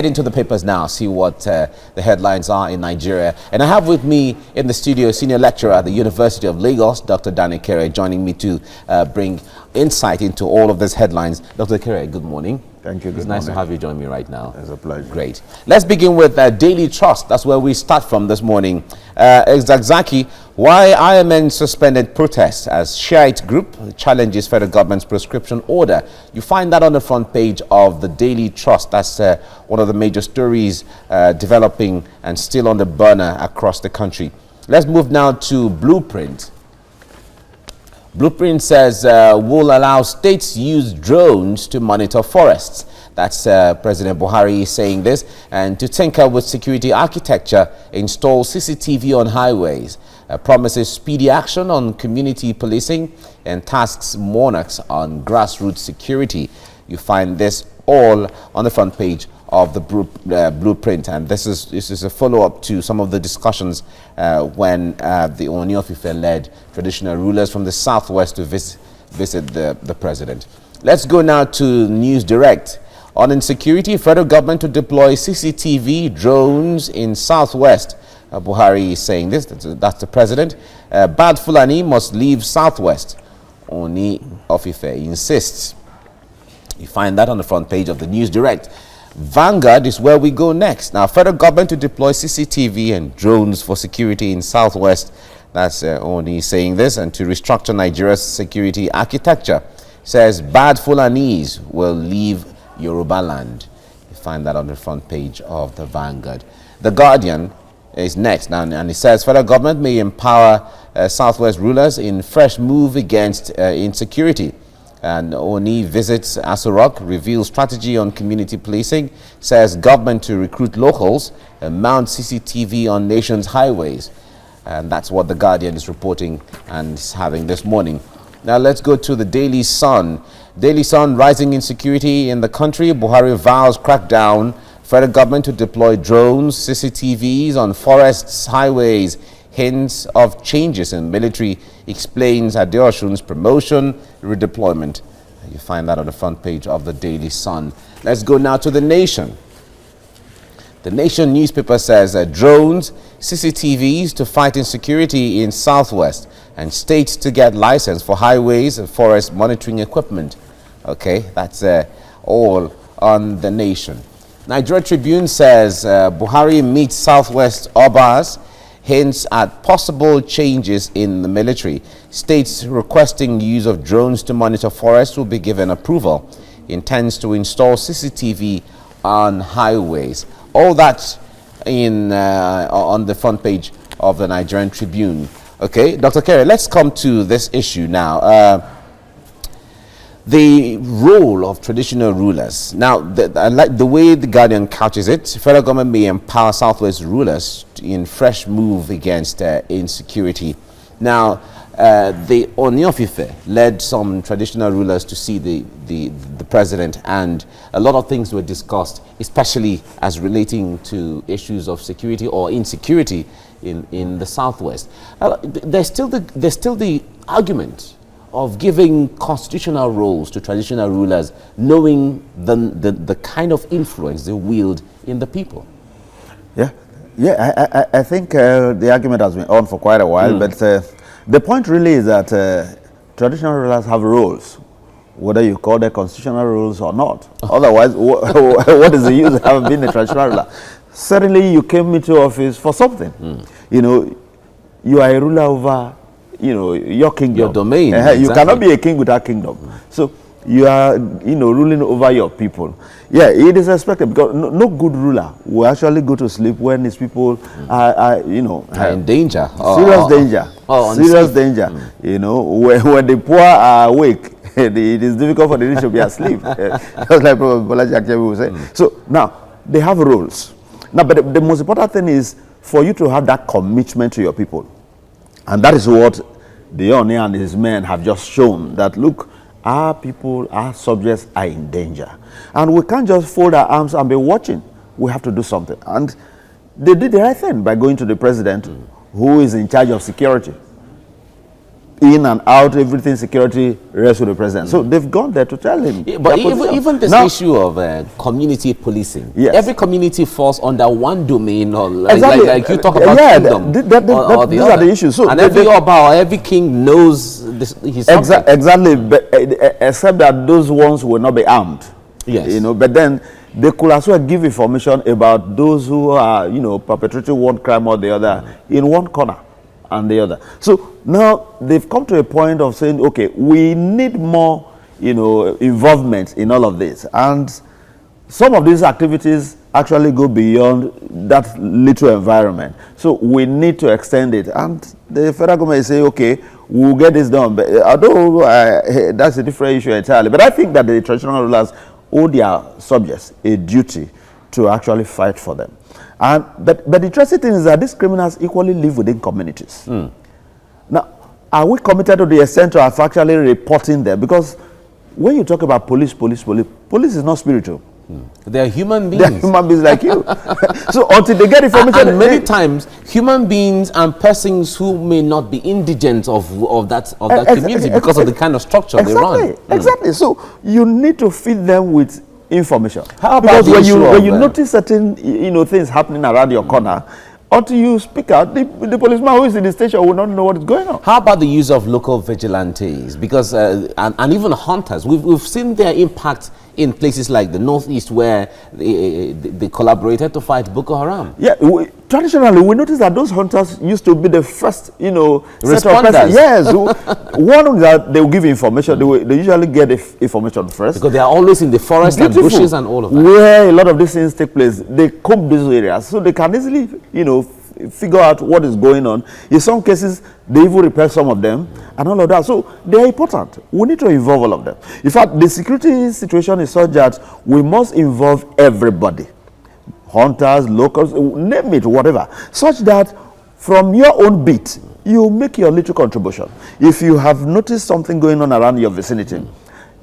Into the papers now, see what the headlines are in Nigeria. And I have with me in the studio senior lecturer at the University of Lagos, Dr. Danny Kere, joining me to bring insight into all of these headlines. Dr. Kere, good morning. Thank you. It's nice to have you join me right now. It's a pleasure. Great. Let's begin with Daily Trust. That's where we start from this morning. Exactly why IMN suspended protests as Shiite group challenges federal government's prescription order. You find that on the front page of the Daily Trust. That's one of the major stories developing and still on the burner across the country. Let's move now to Blueprint. Blueprint says will allow states use drones to monitor forests. That's President Buhari saying this. And to tinker with security architecture, install CCTV on highways. Promises speedy action on community policing and tasks monarchs on grassroots security. You find this all on the front page of the Blueprint, and this is a follow-up to some of the discussions when the Ooni of Ife led traditional rulers from the southwest to visit the president. Let's go now to News Direct. On insecurity, federal government to deploy CCTV drones in southwest. Buhari is saying this, that's the president. Bad Fulani must leave southwest. Ooni of Ife insists. You find that on the front page of the News Direct. Vanguard is where we go next. Now, federal government to deploy CCTV and drones for security in southwest. That's Ooni saying this, and to restructure Nigeria's security architecture. Says bad Fulanis will leave Yoruba land. You find that on the front page of the Vanguard. The Guardian is next now, and it says federal government may empower southwest rulers in fresh move against insecurity. And Ooni visits Aso Rock, reveals strategy on community policing, says government to recruit locals and mount CCTV on nation's highways. And that's what the Guardian is reporting and is having this morning. Now let's go to the Daily Sun. Daily Sun, rising insecurity in the country. Buhari vows crackdown. Federal government to deploy drones, CCTVs on forests, highways. Hints of changes in military, explains Adeosun's promotion, redeployment. You find that on the front page of the Daily Sun. Let's go now to The Nation. The Nation newspaper says drones, CCTVs to fight insecurity in southwest, and states to get license for highways and forest monitoring equipment. Okay, that's all on The Nation. Nigeria Tribune says Buhari meets southwest Obas, hints at possible changes in the military. States requesting use of drones to monitor forests will be given approval. Intends to install CCTV on highways. All that in on the front page of the Nigerian Tribune. Okay, Dr. Kere, let's come to this issue now. The role of traditional rulers. Now, I like the way the Guardian couches it. Federal government may empower southwest rulers in fresh move against insecurity. Now, the Ooni of Ife led some traditional rulers to see the president, and a lot of things were discussed, especially as relating to issues of security or insecurity in the southwest. There's still the argument of giving constitutional roles to traditional rulers, knowing the kind of influence they wield in the people. I think the argument has been on for quite a while, but the point really is that traditional rulers have roles, whether you call them constitutional roles or not. Otherwise, what is the use of having been a traditional ruler? Certainly, you came into office for something. You know, you are a ruler over your kingdom, your domain. Exactly. You cannot be a king without kingdom. So you are, ruling over your people. Yeah, it is expected, because no good ruler will actually go to sleep when his people are in danger. Serious danger. Serious danger. When the poor are awake, it is difficult for the rich to be asleep. Just like Bolaji Akewi will say. So now they have roles. Now, but the most important thing is for you to have that commitment to your people. And that is what the Ooni and his men have just shown, that look, our people, our subjects are in danger. And we can't just fold our arms and be watching. We have to do something. And they did the right thing by going to the president, who is in charge of security. in and out, everything security rests with the president. So they've gone there to tell him. Yeah, but even this issue of community policing, yes. Every community falls under one domain, or like, exactly. like you talk about kingdom. These are the issues. So and every Oba or every king knows his subject. Exactly, but, except that those ones will not be armed. Yes. You know, but then they could as well give information about those who are, perpetrating one crime or the other in one corner and the other. So now they've come to a point of saying, okay, we need more, involvement in all of this. And some of these activities actually go beyond that little environment. So we need to extend it. And the federal government is saying, okay, we'll get this done. But although that's a different issue entirely. But I think that the traditional rulers owe their subjects a duty to actually fight for them. But the interesting thing is that these criminals equally live within communities. Now, are we committed to the extent of actually reporting them? Because when you talk about police is not spiritual. They are human beings. They are human beings like you. So until they get information, and many times human beings and persons who may not be indigent of that community because of the kind of structure they run. Exactly. So you need to feed them with information. How about because when you notice certain things happening around your corner, until you speak out, the policeman who is in the station will not know what is going on. How about the use of local vigilantes? Because and even hunters, we've seen their impact in places like the Northeast, where they collaborated to fight Boko Haram. Yeah, traditionally we noticed that those hunters used to be the first, responders. Yes, one that they will give information. They usually get the information first because they are always in the forest and bushes and all of that. Where a lot of these things take place, they comb these areas, so they can easily, figure out what is going on. In some cases, they even repair some of them and all of that. So they are important. We need to involve all of them. In fact, the security situation is such that we must involve everybody. Hunters, locals, name it, whatever. Such that from your own beat, you make your little contribution. If you have noticed something going on around your vicinity,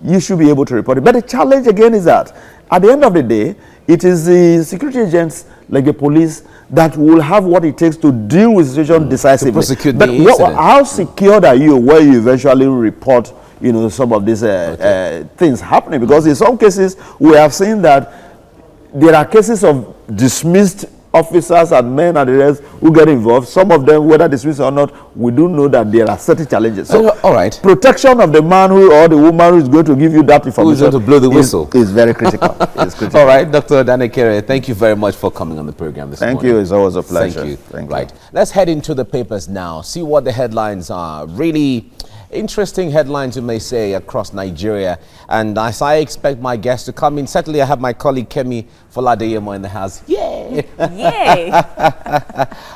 you should be able to report it. But the challenge again is that at the end of the day, it is the security agents like the police that will have what it takes to deal with the situation decisively. To prosecute but the incident. How secured are you where you eventually report, some of these things happening? Because in some cases, we have seen that there are cases of dismissed officers and men and the rest who get involved. Some of them, whether dismissed or not, we do know that there are certain challenges. So, all right. Protection of the man or the woman who is going to give you that information, who's going to blow the whistle, is very critical. It's critical. All right, Dr. Danekere, thank you very much for coming on the program this morning. Thank you. It's always a pleasure. Thank you. Thank right. you. Let's head into the papers now. See what the headlines are. Really interesting headlines, you may say, across Nigeria. And as I expect my guests to come in, certainly I have my colleague Kemi Foladeyemo in the house. Yay! Yay!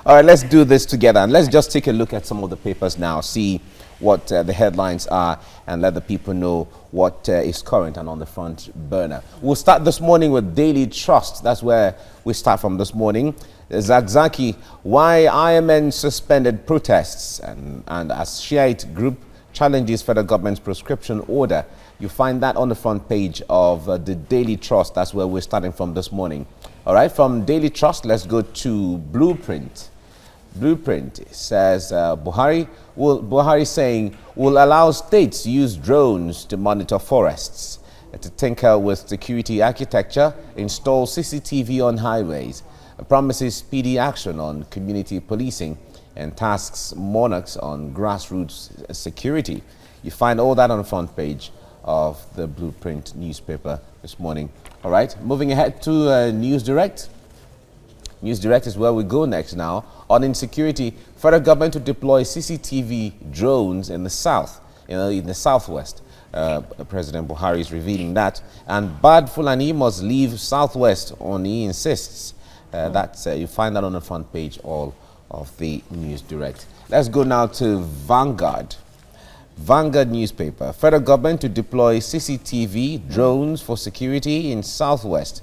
All right, let's do this together. And let's just take a look at some of the papers now, see what the headlines are, and let the people know what is current and on the front burner. We'll start this morning with Daily Trust. That's where we start from this morning. Zakzaki, why IMN suspended protests, and as Shiite group challenges federal government's prescription order. You find that on the front page of the Daily Trust. That's where we're starting from this morning. All right, from Daily Trust, let's go to Blueprint. Blueprint says Buhari saying will allow states to use drones to monitor forests, to tinker with security architecture, install CCTV on highways, promises speedy action on community policing, and tasks monarchs on grassroots security. You find all that on the front page of the Blueprint newspaper this morning. All right, moving ahead to News Direct. News Direct is where we go next now. On insecurity, federal government to deploy CCTV drones in the south, in the southwest. President Buhari is revealing that. And bad Fulani must leave southwest, he insists. You find that on the front page all of the News Direct. Let's go now to Vanguard. Vanguard newspaper. Federal government to deploy CCTV drones for security in southwest.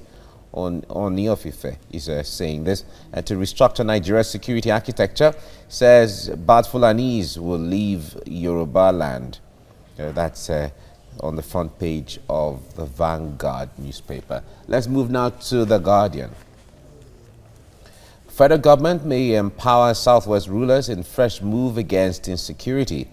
On Niofife is saying this. To restructure Nigeria's security architecture, says bad Fulanis will leave Yoruba land. That's on the front page of the Vanguard newspaper. Let's move now to The Guardian. Federal government may empower Southwest rulers in fresh move against insecurity.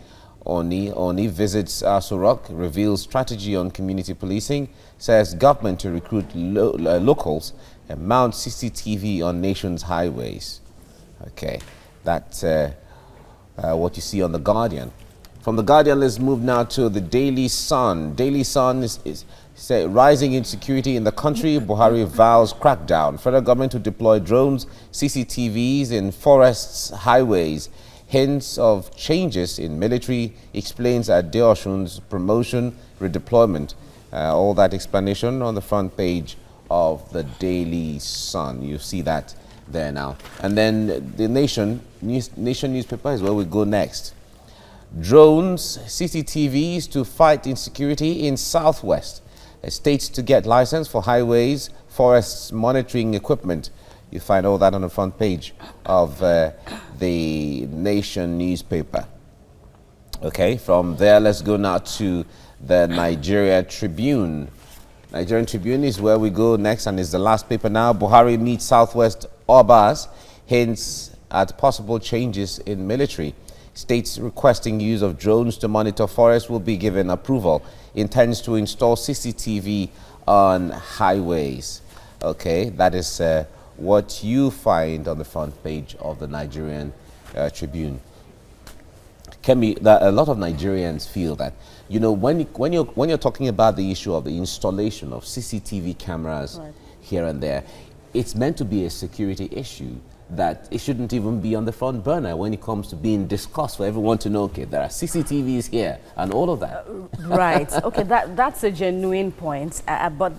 Oni visits Aso Rock, reveals strategy on community policing, says government to recruit locals and mount CCTV on nation's highways. Okay, that's what you see on The Guardian. From The Guardian, let's move now to the Daily Sun. Daily Sun is rising insecurity in the country. Buhari vows crackdown. Federal government to deploy drones, CCTVs in forests, highways. Hints of changes in military, explains Adeosun's promotion, redeployment. All that explanation on the front page of the Daily Sun. You see that there now. And then the Nation newspaper is where we go next. Drones, CCTVs to fight insecurity in Southwest. States to get license for highways, forests, monitoring equipment. You find all that on the front page of the Nation newspaper. Okay, from there, let's go now to the Nigeria Tribune. Nigerian Tribune is where we go next, and is the last paper now. Buhari meets Southwest Obas, hints at possible changes in military. States requesting use of drones to monitor forests will be given approval. Intends to install CCTV on highways. Okay, that is what you find on the front page of the Nigerian Tribune. Kemi, a lot of Nigerians feel that, you know, when you're talking about the issue of the installation of CCTV cameras here and there, it's meant to be a security issue, that it shouldn't even be on the front burner when it comes to being discussed for everyone to know, okay, there are CCTVs here and all of that. Right. Okay, that's a genuine point. But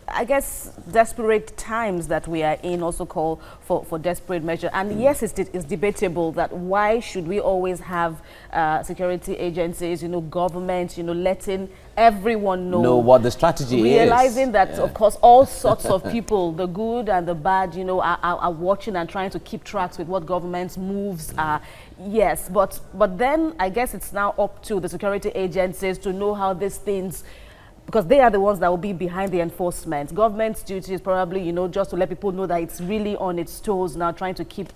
I guess desperate times that we are in also call for desperate measure. And yes, it's debatable that why should we always have security agencies, you know, government, you know, letting everyone know what the strategy realizing that, of course, all sorts of people, the good and the bad, you know, are watching and trying to keep tracks with what government's moves are. Yes, but then I guess it's now up to the security agencies to know how these things, because they are the ones that will be behind the enforcement. Government's duty is probably, you know, just to let people know that it's really on its toes now, trying to keep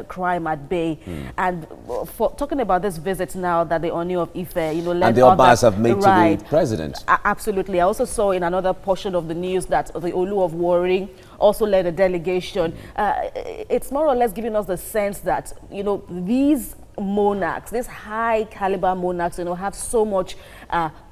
crime at bay. And for talking about this visit now that the Oni of Ife, you know, and the Obas have made to the president. Absolutely. I also saw in another portion of the news that the Olu of Warring also led a delegation. It's more or less giving us the sense that, you know, these monarchs, these high caliber monarchs, you know, have so much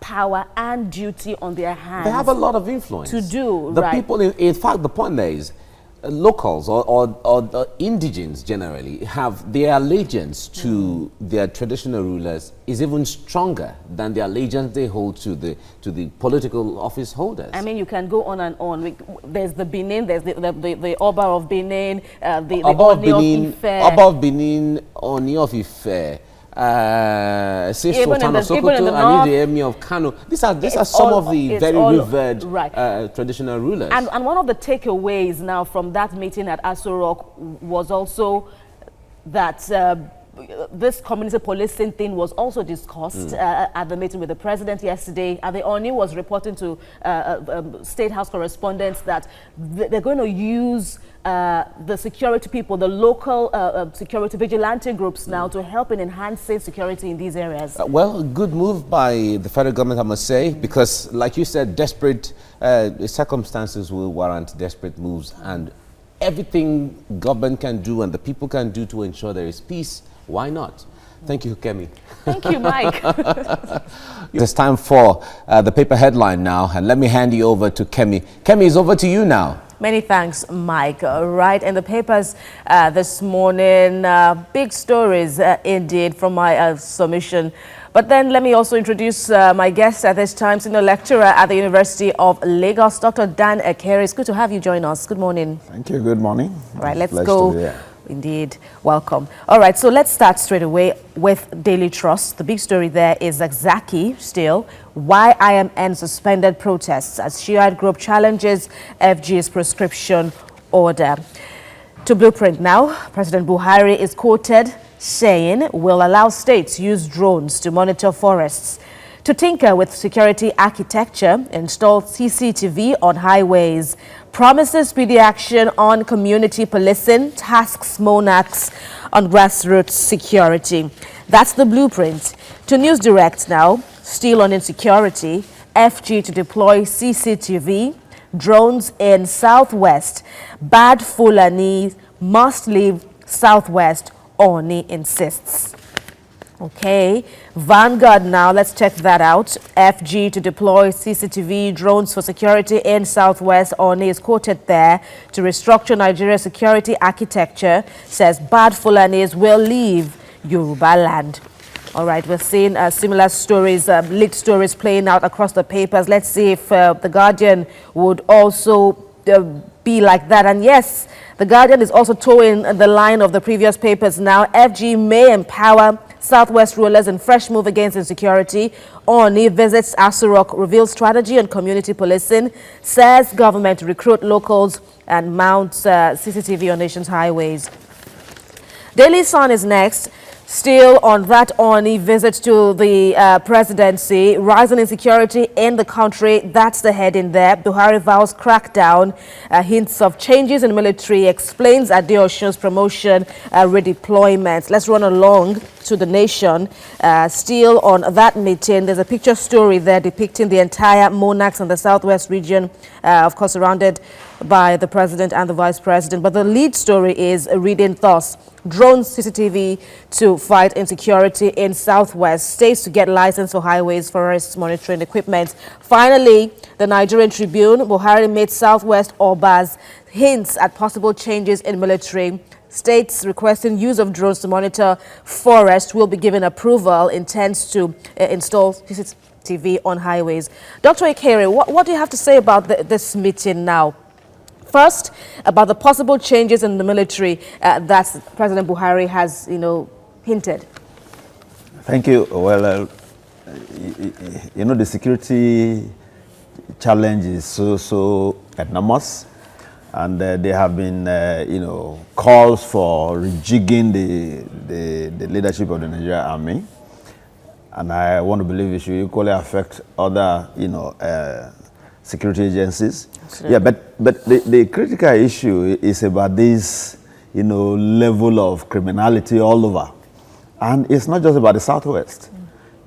power and duty on their hands. They have a lot of influence to do. The people, in fact, the point there is locals or indigenes generally have their allegiance to their traditional rulers is even stronger than the allegiance they hold to the political office holders. I mean, you can go on and on. There's the Benin, there's the Oba of Benin, the Oni of Ife. Oba of Benin, Oni of Ife. Sultan of Sokoto and the Emir of Kano. These are some of the very revered traditional rulers. And one of the takeaways now from that meeting at Aso Rock was also that this community policing thing was also discussed at the meeting with the president yesterday. And the Oni was reporting to State House correspondents that they're going to use the security people, the local security vigilante groups now to help in enhancing security in these areas. Well, good move by the federal government, I must say, because like you said, desperate circumstances will warrant desperate moves, and everything government can do and the people can do to ensure there is peace, why not? Thank you, Kemi. Thank you, Mike. It's time for the paper headline now, and let me hand you over to Kemi. Kemi, it's over to you now. Many thanks, Mike. Right, in the papers this morning, big stories indeed from my submission. But then let me also introduce my guest at this time, senior lecturer at the University of Lagos, Dr. Dan Ekere. It's good to have you join us. Good morning. Thank you. Good morning. All right, let's go. Indeed. Welcome. All right, so let's start straight away with Daily Trust. The big story there is Zaki still. Why IMN suspended protests as Shiite group challenges FG's prescription order. To Blueprint now, President Buhari is quoted saying will allow states use drones to monitor forests. To tinker with security architecture, install CCTV on highways, promises speedy action on community policing, tasks monarchs on grassroots security. That's the blueprint. To News Direct now, still on insecurity, FG to deploy CCTV, drones in Southwest, bad Fulani must leave Southwest, Oni insists. Okay, Vanguard now, let's check that out. FG to deploy CCTV drones for security in Southwest. Oni is quoted there to restructure Nigeria's security architecture, says bad Fulanis will leave Yoruba land. All right, we're seeing similar stories, leaked stories playing out across the papers. Let's see if The Guardian would also be like that. And yes, The Guardian is also towing the line of the previous papers now. FG may empower Southwest rulers in fresh move against insecurity. Oni visits Aso Rock, reveals strategy on community policing, says government to recruit locals and mount CCTV on nation's highways. Daily Sun is next. Still on that Oni visit to the presidency, rising insecurity in the country, that's the heading there. Buhari vows crackdown, hints of changes in military, explains Adeosun's promotion, redeployment. Let's run along to the nation. Still on that meeting, there's a picture story there depicting the entire monarchs in the Southwest region, of course surrounded by the president and the vice president. But the lead story is reading thus: drone CCTV to fight insecurity in Southwest. States to get license for highways, forests, monitoring equipment. Finally, the Nigerian Tribune, Buhari made Southwest Obas, hints at possible changes in military. States requesting use of drones to monitor forests will be given approval, intends to install CCTV on highways. Dr. Ikere, what do you have to say about this meeting now? First, about the possible changes in the military that President Buhari has, hinted. Thank you. Well, the security challenge is so enormous, and there have been, calls for rejigging the leadership of the Nigerian Army, and I want to believe it should equally affect other, security agencies. Absolutely. Yeah, but the critical issue is about this, level of criminality all over. And it's not just about the Southwest.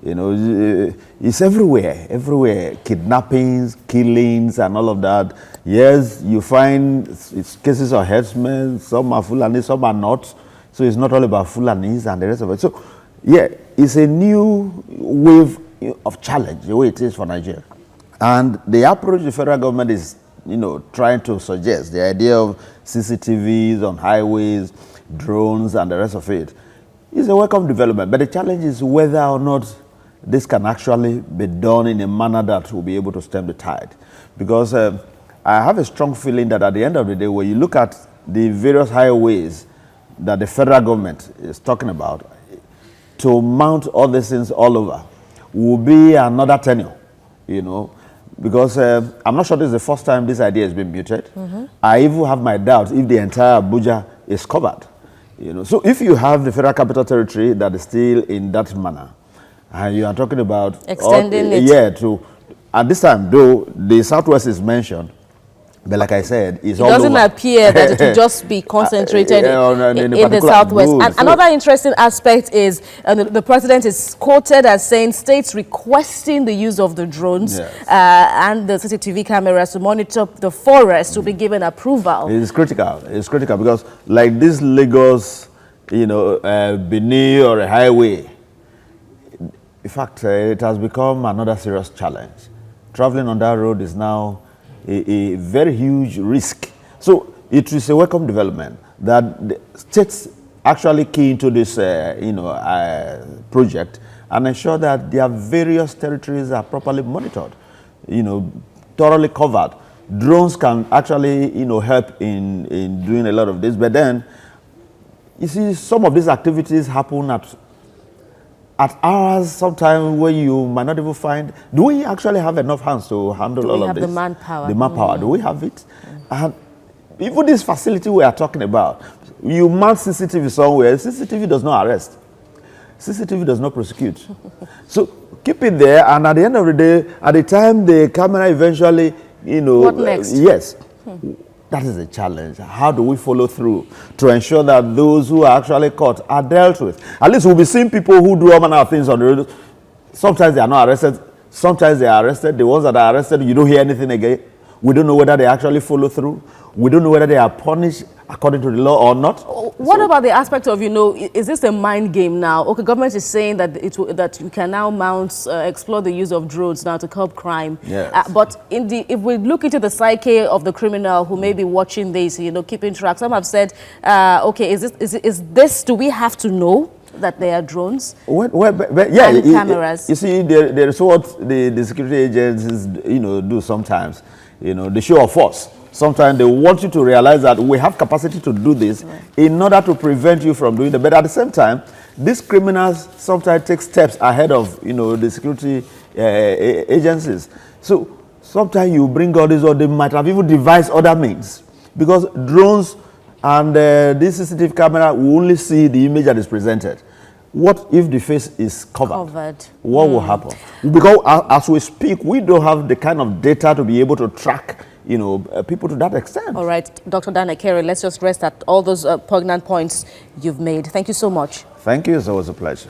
It's everywhere. Kidnappings, killings, and all of that. Yes, you find it's cases of herdsmen, some are Fulani, some are not. So it's not all about Fulanis and the rest of it. So, yeah, it's a new wave of challenge, the way it is for Nigeria. And the approach the federal government is, trying to suggest, the idea of CCTVs on highways, drones, and the rest of it, is a welcome development. But the challenge is whether or not this can actually be done in a manner that will be able to stem the tide. Because I have a strong feeling that at the end of the day, when you look at the various highways that the federal government is talking about, to mount all these things all over will be another tenure, because I'm not sure this is the first time this idea has been mooted. I even have my doubts if the entire Abuja is covered. So if you have the Federal Capital Territory that is still in that manner, and you are talking about extending it, at this time, though the Southwest is mentioned, but like I said, it doesn't appear that it will just be concentrated in the Southwest. And another interesting aspect is the president is quoted as saying states requesting the use of the drones and the CCTV cameras to monitor the forest will be given approval. It's critical. It's critical because like this Lagos, Benin or a highway, in fact, it has become another serious challenge. Traveling on that road is now a very huge risk. So it is a welcome development that the states actually key into this project and ensure that their various territories are properly monitored, thoroughly covered. Drones can actually help in doing a lot of this, but then you see some of these activities happen at hours sometimes where you might not even find. Do we actually have enough hands to handle all of this? Do we have the manpower? The manpower, do we have it? And even this facility we are talking about, you mount CCTV somewhere, CCTV does not arrest. CCTV does not prosecute. So keep it there, and at the end of the day, at the time the camera eventually, you know, what next? Yes. That is a challenge. How do we follow through to ensure that those who are actually caught are dealt with? At least we'll be seeing people who do all manner of things on the road. Sometimes they are not arrested. Sometimes they are arrested. The ones that are arrested, you don't hear anything again. We don't know whether they actually follow through. We don't know whether they are punished according to the law or not. What about the aspect of, you know, is this a mind game now? Okay, government is saying that that you can now explore the use of drones now to curb crime. Yes. But if we look into the psyche of the criminal who may be watching this, you know, keeping track, some have said, okay, is this, do we have to know that they are drones? Yeah, and cameras. You see, there is what the security agencies, you know, do sometimes. You know, the show of force. Sometimes they want you to realize that we have capacity to do this in order to prevent you from doing it. But at the same time, these criminals sometimes take steps ahead of, you know, the security agencies. So sometimes you bring all this, or they might have even devised other means. Because drones and this CCTV camera will only see the image that is presented. What if the face is covered? What will happen? Because as we speak, we don't have the kind of data to be able to track, you know, people to that extent. All right, Dr. Danekere, let's just rest at all those poignant points you've made. Thank you so much. Thank you. It's always a pleasure.